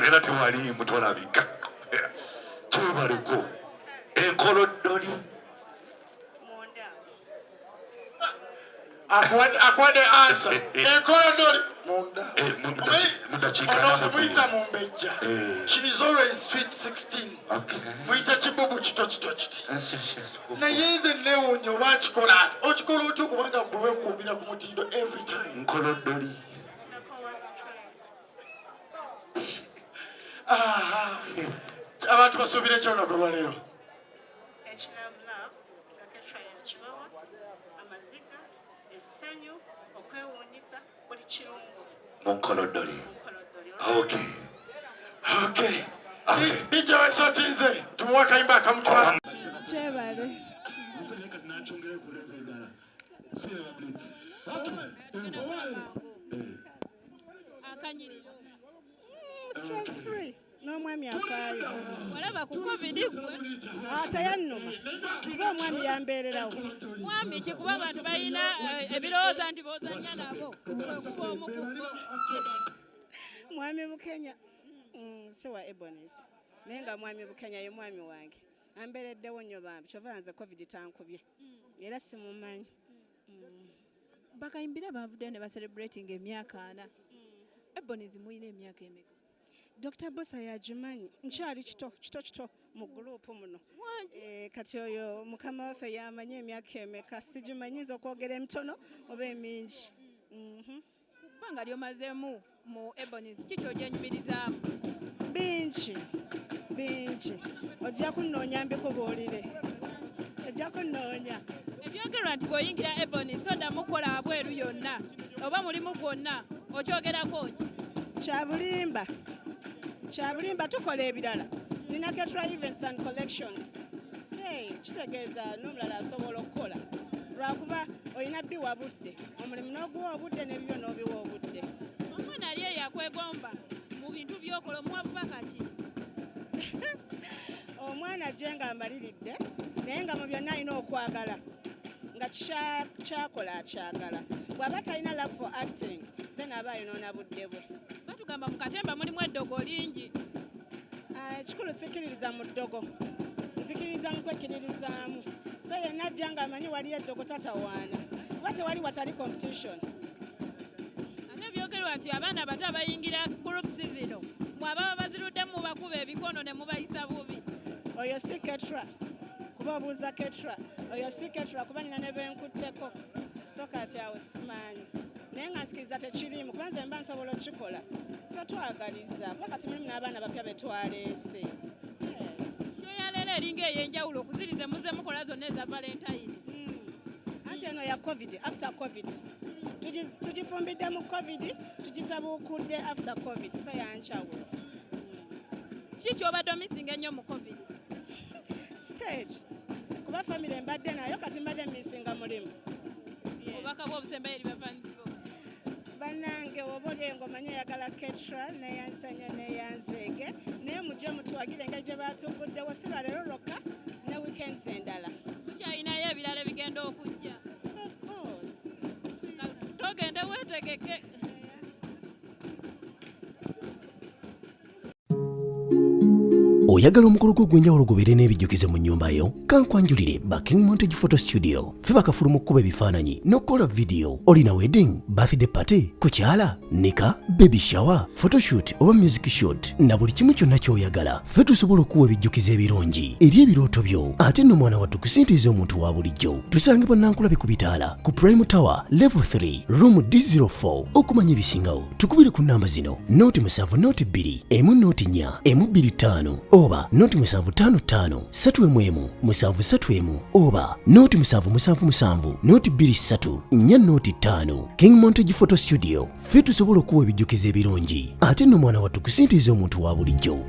Era tewali mutolabika. Kyebaleko. Enkoloddoli. Akwade answer. Enkoloddoli. Munda. Muita Mumbeja. She is already sweet 16. Okay. Muita chibubu chito chiti. Na yenze leo nyo wachikola ati. Ochikola otu kubanga kuwe kumbira kumutindo every time. Nkolodoli. Abantu basubire kyono kwa leo. Nkolodoli. Okay. DJ Sotinze tumuwaka imba akamutwala. Chebale. Stress free. N'omwami afaayo. Walaba ku COVID gwe. Tayannuma. Kuba omwami yambeererawo. Mwami kikuba abantu balina ebirowooza nti bozanya nabo. Mwami Bukenya. Sewa Ebonis. Naye nga mwami Bukenya ye mwami wange. Ambeereddewo nnyo bambi. Kyova nze COVID tankubye. Era simumanyi. Bakayimbira bavudde ne celebrating emyaka 4. Ebonis muyina emyaka emeka. Dr. Bossa yagimanyi nkyali kito mu gurupu muno. Kati oyo mukama waffe yamanye emyaka emeka sigimanyiza okwogera emitono oba emingi. Kubanga lyomazeemu mu Ebonis kiki ogyenyumirizaamu? Bingi. Ojja kunnoonya mbikubuulire. Ojja kunnoonya. Ebyogerwa nti bw'oyingira Ebonis oddamu kukola abweru yonna oba mulimu gwonna okyogerako ki? Kyabulimba tukola ebirala. Nina Katra events and collections. Kitegeeza n'omulala asobola okukola. Lwakuba olina biwa budde. Omulimu n'oguwa obudde n'ebibyo n'obiwa obudde. Omwana ali eyo akwegomba mu bintu by'okola omuwa bubaka ki? Omwana ajje nga amaliridde naye nga mu byonna alina okwagala. Nga kyakola akyagala. Bw'aba talina love for acting, then aba ayonoona budde bwe. Batugamba mu katemba mulimu eddogo lingi. Ekikulu sikiririza mu ddogo. Nzikiririza mu kwekkiririzaamu. So yenna ajja ng'amanyi wali eddogo tatawaana. Kuba tewali watali competition. Ate byogerwa nti abaana abato abayingira groups zino mwe ababa baziruddemu mubakuba ebikono ne mubayisa bubi. Oyo si Katra. Kuba obuuza Katra. Oyo si Katra kuba nina ne benkutteko. So kati awo simanyi. Naye nga nsikiriza tekirimu kuba nze mba nsobola okukikola. Ffe twagaliza kuba kati mulimu n'abaana bapya be twaleese. Kyoyaleero eringa ey'enjawulo okuzirize muze mukola zonna eza Valentine. Anti eno ya COVID, after COVID. Tugifumbidde mu COVID, tugisabuukudde after COVID. So yanjawulo. Ki ky'obadde omisinga ennyo mu COVID? Stage. Kuba family mbadde nayo kati mbadde misinga mulimu. Obubaka bw'obusembayo eri bafaanisibo. Bannange oba oli engoma nnyo eyagala Katra neyansanya neyanzeege naye mujje mutuwagire engeri gye baatuguddewo si lwa leero lwokka ne weekends endala. Mukyalinayo ebirala ebigenda okujja. Of course. Togende weetegeke. Oyagala omukolo gw'enjawulo gubeere n'ebijjukize mu nnyumba yo? Kankwanjulire ba King Montage Photo Studio. Ffe bakafulu mu kkuba ebifaananyi n'okukola video. Olina wedding, birthday party, kukyala, nika, baby shower, photoshoot oba music shoot na buli kimu kyonna ky'oyagala. Ffe tusobola okuwa ebijjukize ebirungi eri ebirooto byo. Ate nno mwana wattu kusintiiza omuntu wa bulijjo. Tusangibwa Nankulabe ku Bitaala ku Prime Tower Level 3 Room D04. Okumanya ebisingawo tukubire ku nnamba zino: 0702 104 125 oba 0755 311 731 oba 0777 223 405. King Montage Photo Studio. Ffe tusobola okuwa ebijjukize ebirungi ate nno mwana wattu kusintiiza omuntu wa bulijjo.